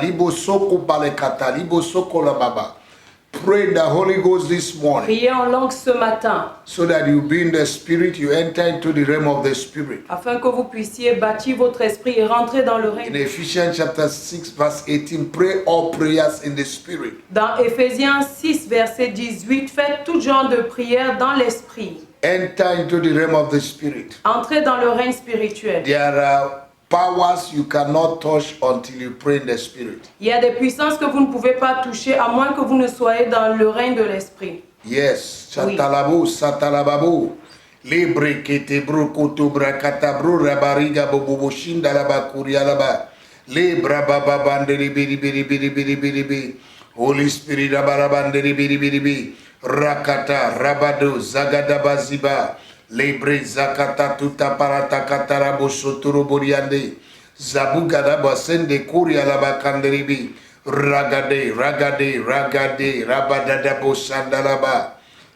libo soko balekata, libo soko la baba. Pray the Holy Ghost this morning. Priez en langue ce matin. So that you be in the spirit, you enter into the realm of the spirit. Afin que vous puissiez bâtir votre esprit et rentrer dans le In règne. Ephesians chapter 6 verse 18, pray all prayers in the spirit. Dans Éphésiens 6, verset 18, faites tout genre de prière dans l'esprit. Enter into the realm of the spirit. Entrez dans le règne spirituel. There are powers you cannot touch until you pray in the spirit. Il y a des puissances que vous ne pouvez pas toucher à moins que vous ne soyez dans le règne de l'esprit. Yes, chatalabo, satalababo. Libre kete bro koto brakata bro rabariga bobo shinda laba kurialaba. Libra baba banderi biri biri biri biri biri biri. Holy Spirit rabarabanderi biri biri biri. Rakata rabado zagada baziba. Libre zakata tuta parata katarabo sotoro boriande. Zabugada basende kurialaba kanderibi. Ragade, ragade, ragade, rabadada bosandalaba.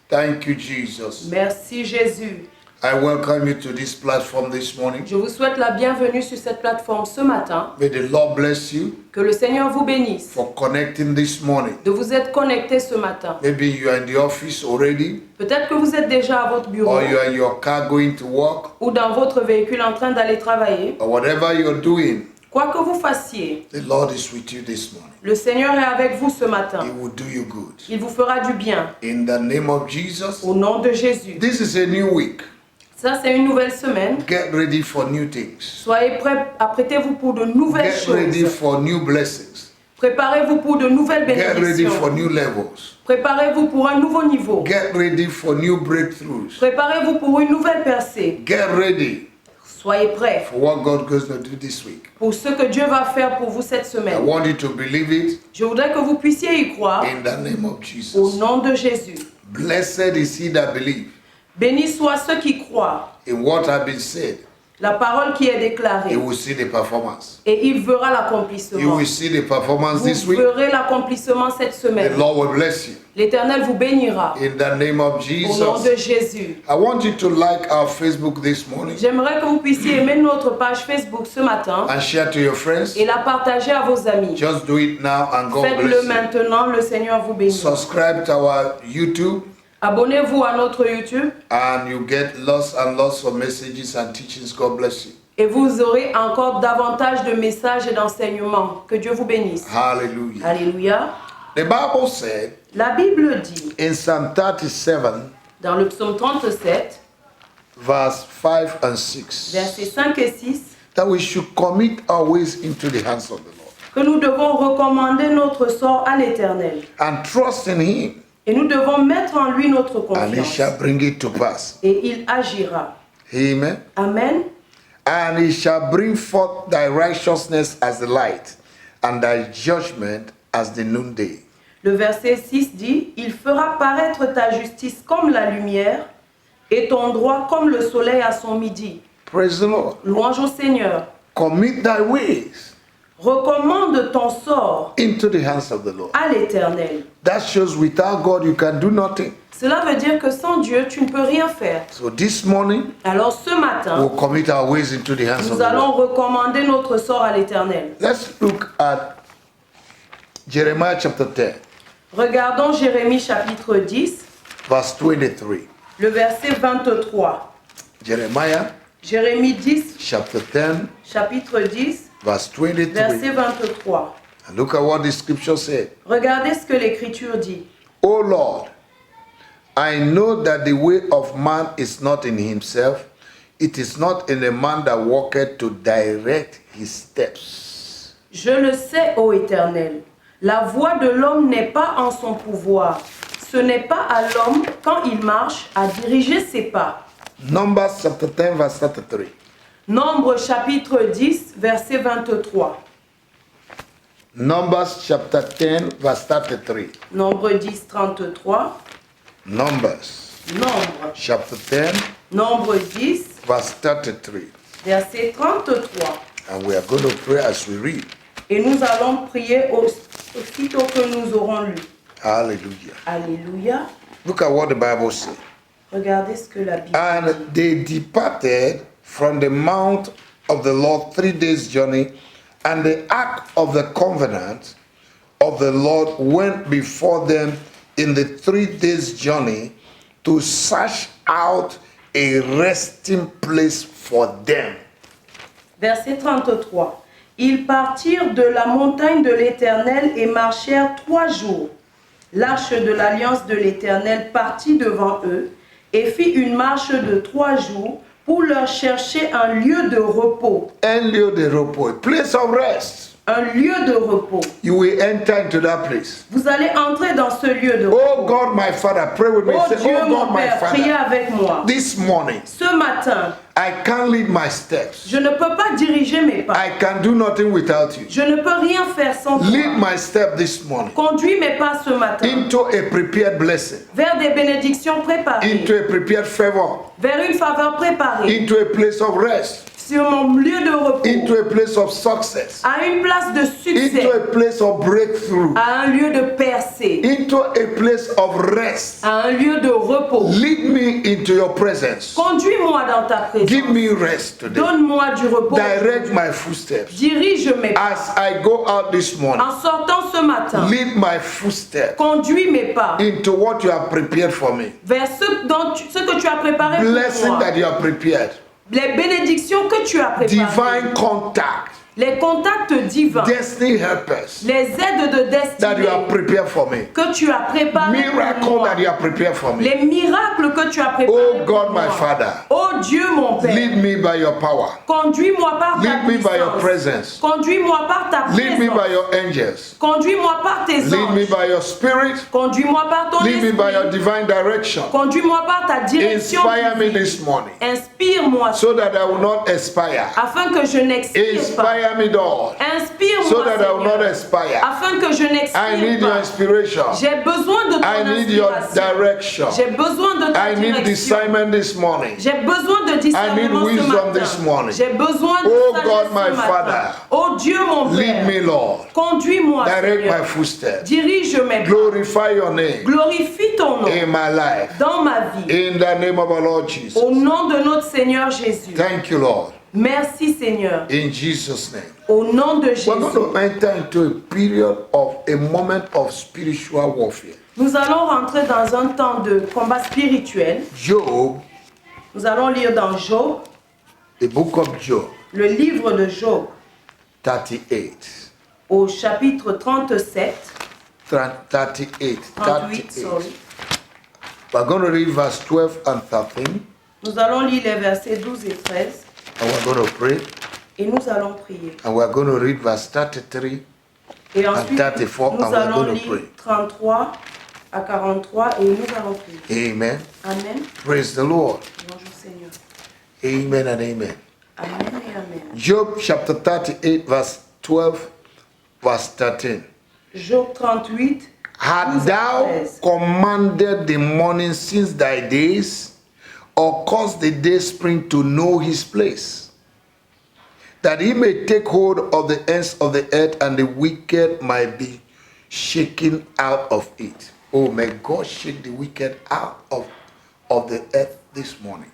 Thank you, Jesus. Merci Jésus. I welcome you to this platform this morning. Je vous souhaite la bienvenue sur cette plateforme ce matin. May the Lord bless you Que le Seigneur vous bénisse for connecting this morning. de vous être connecté ce matin. Maybe you are in the office already, Peut-être que vous êtes déjà à votre bureau or you are in your car going to work, ou dans votre véhicule en train d'aller travailler. or whatever you're doing. Quoi que vous fassiez, The Lord is with you this morning. le Seigneur est avec vous ce matin. He will do you good. Il vous fera du bien. In the name of Jesus. Au nom de Jésus. This is a new week. Ça, c'est une nouvelle semaine. Get ready for new things. Soyez prêts, apprêtez-vous pour de nouvelles Get ready choses. for new blessings. Préparez-vous pour de nouvelles Get ready for bénédictions. new levels. Préparez-vous pour un nouveau niveau. Get ready for new breakthroughs. Préparez-vous pour une nouvelle percée. Get ready Soyez prêts for what God goes to do this week. pour ce que Dieu va faire pour vous cette I semaine. want you to believe it Je voudrais que vous puissiez y croire in the name of au Jesus. nom de Jésus. Blessed is he that believes Bénis soient ceux qui croient. in what has been said. La parole qui est He déclarée. will see the performance. Et il verra You l'accomplissement. will see the performance this Vous week. verrez l'accomplissement cette The semaine. Lord will bless you L'Éternel vous bénira. in the name of Au nom de Jesus. Jésus. I want you to like our Facebook this morning J'aimerais que vous puissiez aimer notre page Facebook ce matin and share to your friends. et la partager à vos amis. Just do it now and God Faites-le bless you. maintenant, le Seigneur vous bénit. Subscribe to our YouTube Abonnez-vous à notre YouTube and you get lots and lots of messages and teachings. God bless you. et vous aurez encore davantage de messages et d'enseignements. Que Dieu vous bénisse. Hallelujah. Alléluia. The Bible said La Bible dit in Psalm 37, dans le psaume 37, verse 5 and 6, versets 5 et 6, that we should commit our ways into the hands of the Lord que nous devons recommander notre sort à l'Éternel. and trust in Him, Et nous devons mettre en lui notre and He confiance. shall bring it to pass. Et il agira. Amen. Amen. And He shall bring forth thy righteousness as the light, and thy judgment as the noonday. Le verset 6 dit, il fera paraître ta justice comme la lumière et ton droit comme le soleil à son midi. Praise the Lord. Louange au Seigneur. Commit thy ways Recommande ton sort into the hands of the Lord. à l'Éternel. That shows without God you can do nothing. Cela veut dire que sans Dieu, tu ne peux rien faire. So this morning, Alors ce matin, we'll commit our ways into the hands of nous the allons Lord. recommander notre sort à l'Éternel. Let's look at Jeremiah chapter 10, Regardons Jérémie chapitre 10, verse 23. le verset 23. Jeremiah Jérémie 10, chapter 10, chapitre 10, verse 23. verset 23. And look at what the scripture said. Regardez ce que l'Écriture dit. O Lord, I know that the way of man is not in himself. It is not in a man that walketh to direct his steps. Je le sais, ô Éternel, la voie de l'homme n'est pas en son pouvoir. Ce n'est pas à l'homme, quand il marche, à diriger ses pas. Numbers chapter 10, verse 33. Nombre chapitre 10, verset 23. Numbers chapter 10, verse 33. Nombre 10, 33. Numbers Nombre. chapter 10, Nombre 10, verse 33. verset 33. And we are going to pray as we read. Et nous allons prier aussitôt que nous aurons lu. Hallelujah. Alléluia. Look at what the Bible says. Regardez ce que la Bible dit. And they departed from the mount of the Lord 3 days' journey, And the ark of the covenant of the Lord went before them in the 3 days' journey to search out a resting place for them. Verset 33. Ils partirent de la montagne de l'Éternel et marchèrent 3 jours. L'arche de l'alliance de l'Éternel partit devant eux et fit une marche de 3 jours pour leur chercher un lieu de repos. Un lieu de repos, a place of rest. Un lieu de repos. You will enter into that place. Vous allez entrer dans ce lieu de repos. Oh God, my Father, pray with me. Oh Say, Dieu, oh mon God, my Père, priez Father, avec moi. this morning Ce matin, I can't lead my steps. je ne peux pas diriger mes pas. I can do nothing without you. Je ne peux rien faire sans Lead toi. my step this morning Conduis mes pas ce matin into a prepared blessing, vers des bénédictions préparées, into a prepared favor, vers une faveur préparée, into a place of rest, sur mon lieu de repos, into a place of success, à une place de into succès, a place of breakthrough, à un lieu de percée, into a place of rest. à un lieu de repos. Lead me into your presence. Conduis-moi dans ta Give présence. me rest today. Donne-moi du repos. Direct my footsteps. Dirige mes pas. As I go out this morning, En sortant ce matin, lead my footsteps conduis mes pas into what you have prepared for me. vers ce que tu as préparé pour Blessing moi. that you have prepared. Les bénédictions que tu as préparées. Divine contact. Les contacts divins. Destiny helpers Les aides de that you have destinée prepared for me. que tu as préparées pour Miracle moi. that you have prepared for me. Les miracles que tu as préparés Oh pour God, moi. my Father, Oh Dieu mon Père. lead me by your power. Conduis-moi par ta Lead me by your puissance. presence. Conduis-moi par ta Lead me by présence. your angels. Conduis-moi par tes Lead me anges. by your spirit. Conduis-moi par ton Lead me by your esprit. divine direction. Conduis-moi par ta direction. Inspire me divine. this morning Inspire-moi so that I will not expire. afin que je n'expire pas. Inspire me, Lord, Inspire-moi, so that I will not Seigneur, expire. afin que je I n'expire need your pas. inspiration. J'ai besoin de ton I need your inspiration. direction. J'ai besoin de ta I need direction. discernment this morning. J'ai besoin de discernement ce wisdom matin. this morning. J'ai besoin de Oh sagesse God, ce my matin. Father, Oh Dieu mon Lead Père, me, Lord. conduis-moi, Direct Seigneur. my footsteps. Dirige mes pas. Glorify your name Glorifie ton nom in my life. dans ma vie. In the name of our Lord Jesus. Au nom de notre Seigneur Jésus. Thank you, Lord. Merci Seigneur. In Jesus' name. Au nom de We're Jésus. going to enter into a period of a moment of spiritual warfare. Nous allons rentrer dans un temps de combat spirituel. Job, Nous allons lire dans Job, the book of Job, le livre de Job, 38. au chapitre 37. 38. 38, sorry. We're going to read verse 12 and 13. Nous allons lire les versets 12 et 13 And we're going to pray. et nous allons prier. And we're going to read verse 33. Et ensuite, 34, nous and we're allons going to lire pray. 33 à 43 et nous allons prier. Amen. Amen. Praise the Lord. Bonjour Seigneur. Amen and amen. Amen et Amen. Job chapter 38, verse 12, verse 13. Job 38. Had 12 et thou 13. commanded the morning since thy days, or caused the day spring to know his place, that he may take hold of the ends of the earth, and the wicked might be shaken out of it. Oh, may God shake the wicked out of the earth this morning.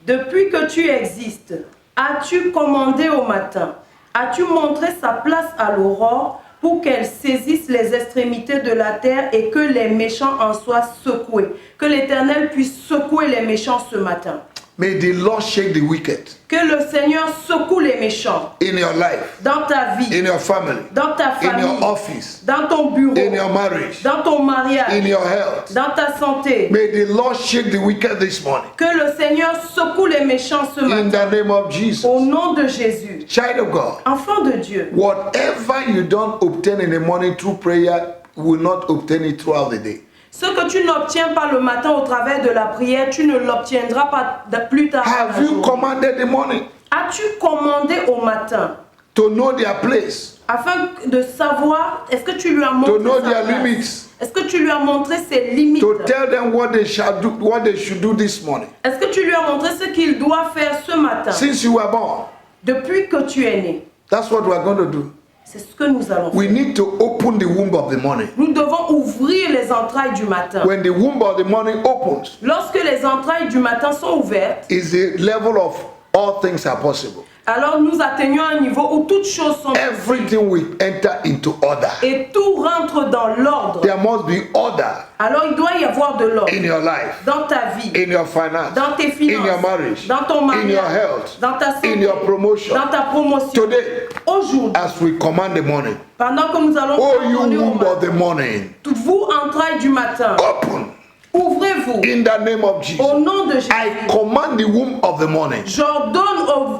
Depuis que tu existes, as-tu commandé au matin? As-tu montré sa place à l'aurore pour qu'elle saisisse les extrémités de la terre et que les méchants en soient secoués? Que l'Éternel puisse secouer les méchants ce matin. May the Lord shake the wicked Que le Seigneur secoue les méchants in your life, dans ta vie, in your family, dans ta in famille, your office, dans ton bureau, in your marriage, dans ton mariage, in your health. dans ta santé. May the Lord shake the wicked this morning. Que le Seigneur secoue les méchants ce In matin. the name of Jesus. Au nom de Jésus. Child of God, Enfant de Dieu. whatever you don't obtain in the morning through prayer, will not obtain it throughout the day. Ce que tu n'obtiens pas le matin au travers de la prière, tu ne l'obtiendras pas plus tard. Have you commanded the morning As-tu commandé au matin to know their place, afin de savoir, est-ce que tu lui as montré to know sa their place? limits, Est-ce que tu lui as montré ses limites? to tell them what they shall do, what they should do this morning? Est-ce que tu lui as montré ce qu'il doit faire ce matin? Since you were born, Depuis que tu es né. that's what we're going to do. C'est ce que nous allons We faire. need to open the womb of the morning. Nous devons ouvrir les entrailles du matin. When the womb of the morning opens, Lorsque les entrailles du matin sont ouvertes, is the level of all things are possible. Alors nous atteignons un niveau où toutes choses sont possibles. Everything will enter into order. Et tout rentre dans l'ordre. There must be order Alors il doit y avoir de l'ordre in your life, dans ta vie, in your finance, dans tes in finances, your marriage, dans ton in your mariage, health, dans ta santé, in your promotion. dans ta promotion. Today, Aujourd'hui, as we command the morning, pendant que nous allons oh you ordonner au womb of the matin, morning, vous entrailles du matin, open ouvrez-vous in the name of Jesus. au nom de Jésus. I command the womb of the morning J'ordonne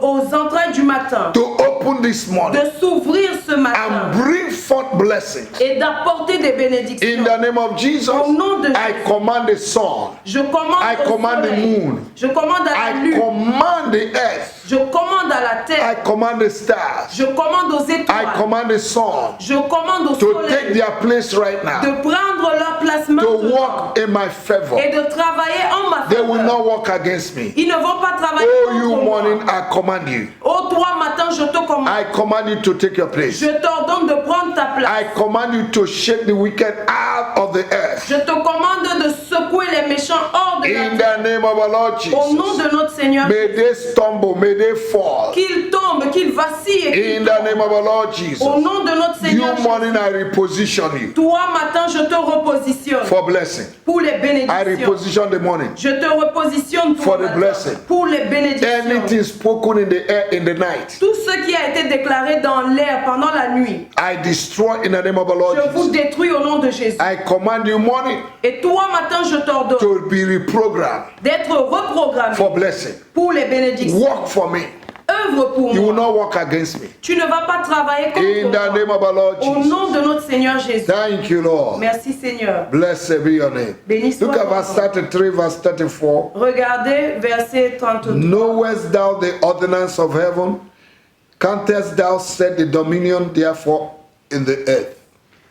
aux entrailles du matin to open this morning de s'ouvrir ce matin and bring forth blessings. et d'apporter des In bénédictions. the name of Jesus, Au nom de I Jésus. command the sun, Je commande I au command the soleil. moon. Je commande à la I lune. command the earth, Je commande à la I terre. command the stars, Je commande aux I étoiles. command the sun Je commande au to take soleil their place right now, de prendre leur place to maintenant walk in my favor. et de travailler en ma They will faveur. not walk against me. Ils ne vont pas travailler Oh, contre you moi. morning, I command you. Ô toi matin, je te commande. I command you to take your place. Je t'ordonne de prendre ta place. I command you to shake the wicked out of the earth. Je te commande de secouer les méchants hors de la In terre. the name of our Lord Au nom Jesus. de notre Seigneur, May they stumble, may they fall. qu'ils tombent, qu'ils vacillent. et In qu'ils the name tombent. of our Lord Jesus. Au nom de notre Seigneur, You morning, I reposition you toi matin, je te repositionne for blessing. pour les I bénédictions. reposition the morning. Je te repositionne For toi the matin blessing. pour les bénédictions. Anything spoken in the air in the night, Tout ce qui a été déclaré dans l'air pendant la nuit, I destroy in the name of our Lord je vous Jesus. détruis au nom de Jésus. I command you morning Et toi matin, je t'ordonne to be reprogrammed d'être reprogrammé for blessing. pour les bénédictions. Work for me. Œuvre pour You will moi. not work against me. Tu ne vas pas travailler In contre the name moi. of our Lord Au Jesus. nom de notre Seigneur Jésus. Thank you, Lord. Merci Seigneur. Blessed be your name. Béni soit Look at ton verse nom. 33, verse 34. Regardez verset 33. Knowest thou the ordinance of heaven? Canst thou set the dominion therefore in the earth?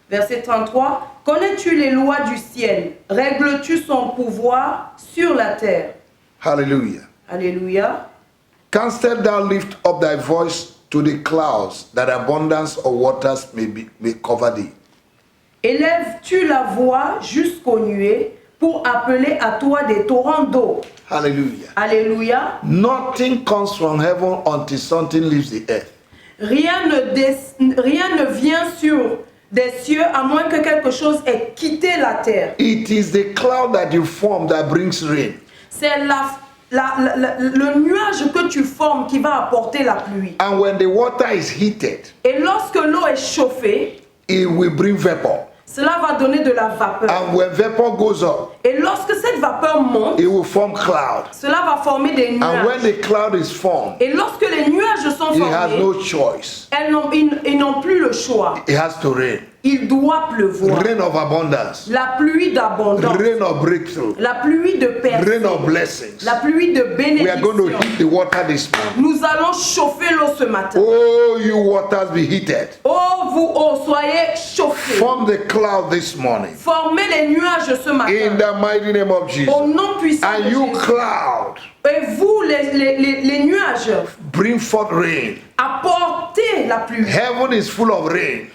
Verset 33. Connais-tu les lois du ciel? Règles-tu son pouvoir sur la terre? Hallelujah. Alléluia. Canst thou lift up thy voice to the clouds, that abundance of waters may cover thee? Élèves-tu la voix jusqu'aux nuées pour appeler à toi des torrents d'eau? Hallelujah. Alléluia. Nothing comes from heaven until something leaves the earth. Rien ne vient sur des cieux à moins que quelque chose ait quitté la terre. It is the cloud that you form that brings rain. C'est le nuage que tu formes qui va apporter la pluie. And when the water is heated, Et lorsque l'eau est chauffée, it will bring vapor. cela va donner de la vapeur. And when vapor goes up, Et lorsque cette vapeur monte, it will form cloud. cela va former des And when nuages. the cloud is formed, Et lorsque les nuages sont it has formés, no choice. ils n'ont plus le choix. It has to rain. Il doit pleuvoir. Rain of abundance. La pluie d'abondance. Rain of breakthrough. La pluie de percée. Rain of blessings. La pluie de We are going to bénédiction. heat the water this morning. Nous allons chauffer l'eau ce matin. Oh, you waters be heated. Oh, vous, oh, soyez chauffés. Form the cloud this morning. Formez les nuages ce In matin. the mighty name of Jesus. Au nom puissant de And you Jésus. cloud, Et vous, les nuages, bring forth rain. apportez la pluie. Heaven is full of rain.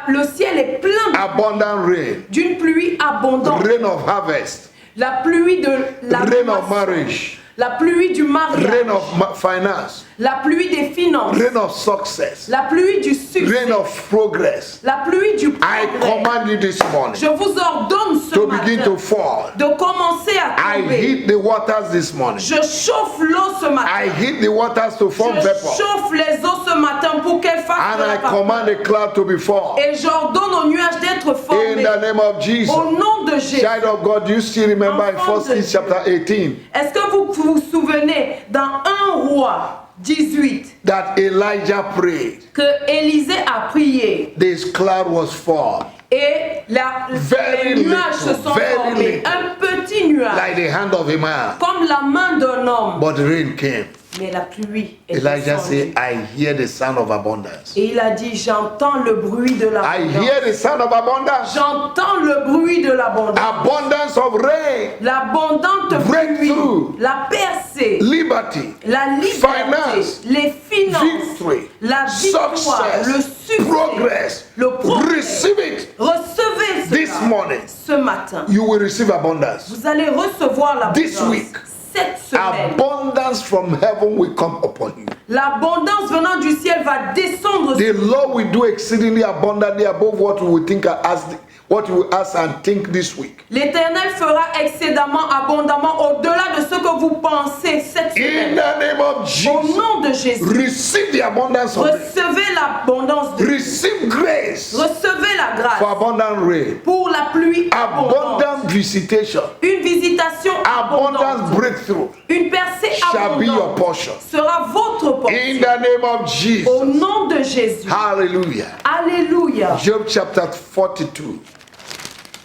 Le ciel est plein Abundant rain. d'une pluie abondante. Rain of harvest. La pluie de la Rain of moisson. marriage. La pluie du mariage. Rain of finance. La pluie des finances. Rain of success. La pluie du succès. Rain of progress. La pluie du I progrès. command you this morning Je vous ordonne ce to begin matin to fall. de commencer à I tomber. heat the waters this morning. Je chauffe l'eau ce I matin. heat the waters to form Je vapor. chauffe les eaux ce matin pour qu'elles fassent And de I la vapeur. command the cloud to be formed. Et j'ordonne aux nuages d'être In formés. the name of Jesus. Au nom de Jésus. Child of God, you still remember in Enfant 1 de Kings Dieu. chapter 18 Est-ce que vous vous souvenez dans 1 roi 18 that Elijah prayed. que Élisée a prié This cloud was formed et Very les nuages se little, sont very formés. little. Un petit nuage like the hand of a man, comme la main d'un homme. but rain came. Mais la pluie est Elijah descendue. said, I hear the sound of abundance. Et il a dit, j'entends le bruit de I l'abondance. hear the sound of abundance. J'entends le bruit de l'abondance. Abundance of rain, L'abondante Breakthrough. pluie, la percée, liberty, la liberté, Finance. les finances, victory, la victoire, success, le succès, progress. le progrès. Receive it Recevez this cela morning. ce matin. You will receive abundance. Vous allez recevoir This l'abondance. week. Cette semaine, Abundance from heaven will come upon you. L'abondance venant du ciel va descendre The sur vous. Lord will do exceedingly abundantly above what we will think and ask, what we will ask and think this week. L'Éternel fera excédemment, abondamment, au-delà de ce que vous pensez cette In semaine. the name of Au Jesus, nom de Jésus, receive the abundance of rain. recevez l'abondance de Receive grace Recevez la grâce for abundant rain. pour la pluie abondante. Abundant visitation. Une visitation Abundance abondante. breakthrough Une percée shall be your abondante portion. sera votre In portion. the name of Au Jesus. nom de Jésus. Hallelujah. Alléluia. Job chapter 42,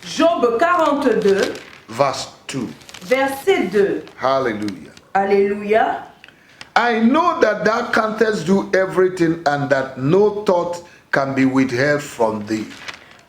Job 42, verse 2. verset 2. Hallelujah. Alléluia. I know that thou canst do everything and that no thought can be withheld from thee.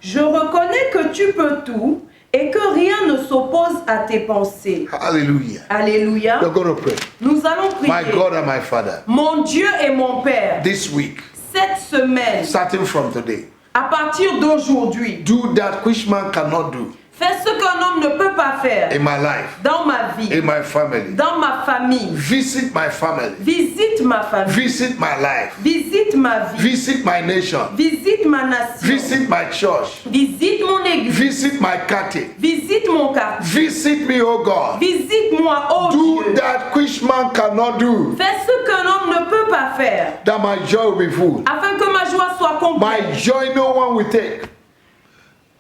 Je reconnais que tu peux tout et que rien ne s'oppose à tes pensées. Hallelujah. Alléluia. We're going to pray. Nous allons My prier. God and my Father, Mon Dieu et mon Père, this week, cette semaine, starting from today, à partir d'aujourd'hui, do that which man cannot do fais ce qu'un homme ne peut pas faire in my life, dans ma vie, in my family. dans ma famille. Visit my family. Visite ma famille, Visit my life. visite ma vie, Visit my nation. visite ma nation, Visit my church. visite mon église, Visit my cattle. visite mon quartier, Visit me, O God. visite-moi, oh Do Dieu. that which man cannot do, Fais ce qu'un homme ne peut pas faire, that my joy will be full. afin que ma joie soit My complète, joy no one will take.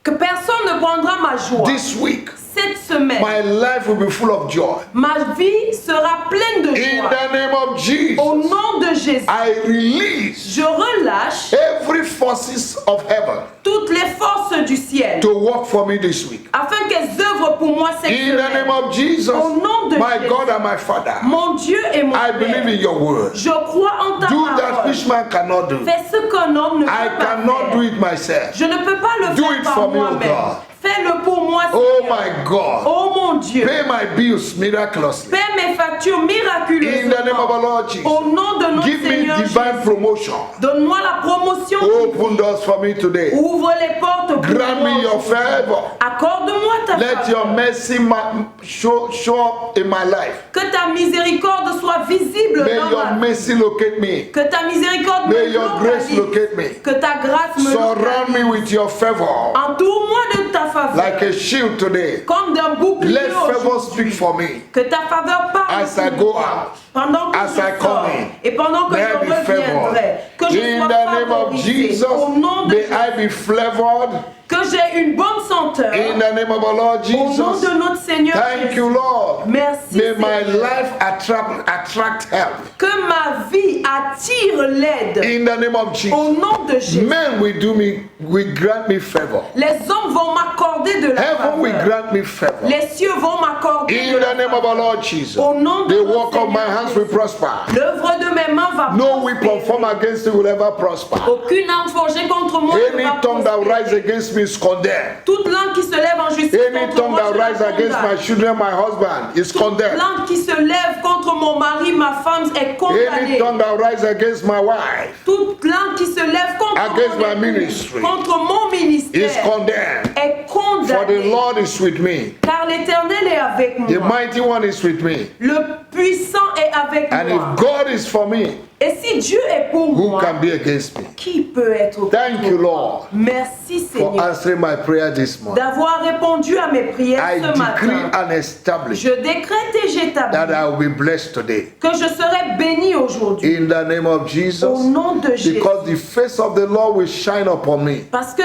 que personne ne prendra ma joie. This week, Cette semaine, my life will be full of joy. ma vie sera pleine de In joie. the name of Jesus, Au nom de Jésus, I release je relâche every forces of heaven toutes les forces du ciel, to work for me this week. afin qu'elles œuvrent pour moi cette In the name semaine. of Jesus, Au nom de my Jésus. God and my Father, Mon Dieu et mon I believe in Père, your word. je crois en ta Do that parole. which man cannot do. Fais ce qu'un homme ne I peut pas cannot faire. do it myself. Je ne peux pas le Do faire it par for me, oh moi-même. God. Fais-le pour moi, Oh Seigneur. my God. Oh mon Dieu, Pay my bills miraculously. paie mes factures In the name of miraculeusement. our Lord Jesus. Au nom de notre Give me Seigneur divine Jésus. promotion. Donne-moi la promotion. Open doors for me today. Ouvre les portes pour Grant moi. me your favor. Accorde-moi ta Let your faveur. mercy show up in my life. Que ta miséricorde soit visible May dans your ma vie. mercy locate me. Que ta miséricorde May me your grace localise. locate me. Que ta grâce me Surround me localise. with your favor. Entoure-moi de ta faveur. Like a shield today. Comme d'un bouclier Let favor aujourd'hui. speak for me. Que ta faveur parle As I pour go moi. out. Pendant que As je I come sors in. et pendant que May I je be reviendrai, favored. que je In sois the name of favorisé. Jesus, Au nom de may Jésus, I be flavored. que j'ai une bonne senteur. In the name of our Lord Au nom Jesus. de notre Seigneur Thank Jésus. you, Lord. Merci May my Seigneur. life attract help. Que ma vie attire l'aide. In the name of Jesus. Au nom de Jésus. Men will grant me favor. Les hommes vont m'accorder de la Heaven will faveur. grant me favor. Les cieux vont m'accorder In de la the name of faveur. our Lord Jesus. Au nom de The notre work of my Seigneur hands will Jésus. prosper. L'œuvre de mes mains va No weapon prospérer. formed against you will ever prosper. Aucune arme forgée contre moi ne Any va tongue that prospérer. rises against me is condemned. Toute langue qui se lève en justice Any contre tongue moi, that je la rises against my condamne. children, my husband, is Toute condemned. langue qui se lève contre mon mari, ma femme est Any condamnée. tongue that rises against my wife Toute langue qui se lève contre Against mon my époux, ministry contre mon is ministère, condemned. est For the condamnée. Lord is with me. Car l'Éternel est avec The moi. mighty one is with me. Le puissant est avec And moi. if God is for me, Et si Dieu est pour who moi, can be against me? qui peut être contre Thank you, moi? Lord, Merci for Seigneur answering my prayer this morning. d'avoir répondu à mes prières I ce decree matin. and establish Je décrète et that j'établis I will be blessed today. que je serai béni aujourd'hui. In the name of Au Jesus, nom de Jésus. because the face of the Lord will shine upon me. Parce que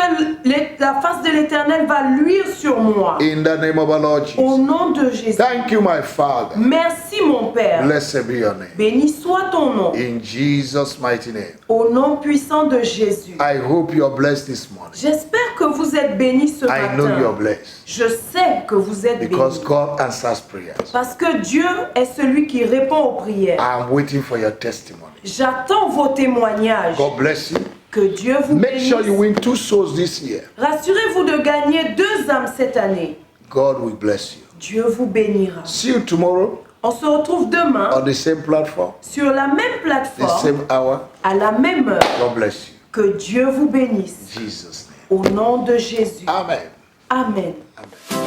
la face de l'Éternel va luire sur moi. In the name of our Lord Au Jesus. nom de Jésus. Thank you, my Father. Merci mon Père. Blessed be your name. Béni soit ton nom. In Jesus' mighty name. Au nom puissant de Jésus. I hope you're blessed this morning. J'espère que vous êtes bénis ce I know you're matin. blessed Je sais que vous êtes because bénis. God answers prayers. Parce que Dieu est celui qui répond aux prières. I'm waiting for your testimony. J'attends vos témoignages. God bless you. Que Dieu vous Make sure you bénisse. win 2 souls this year. Rassurez-vous de gagner 2 âmes cette année. God will bless you. Dieu vous bénira. See you tomorrow On se retrouve demain on the same platform, sur la même the plateforme, same hour. à la même heure. God bless you. Que Dieu vous bénisse. In Jesus' name. Au nom de Jésus. Amen. Amen. Amen.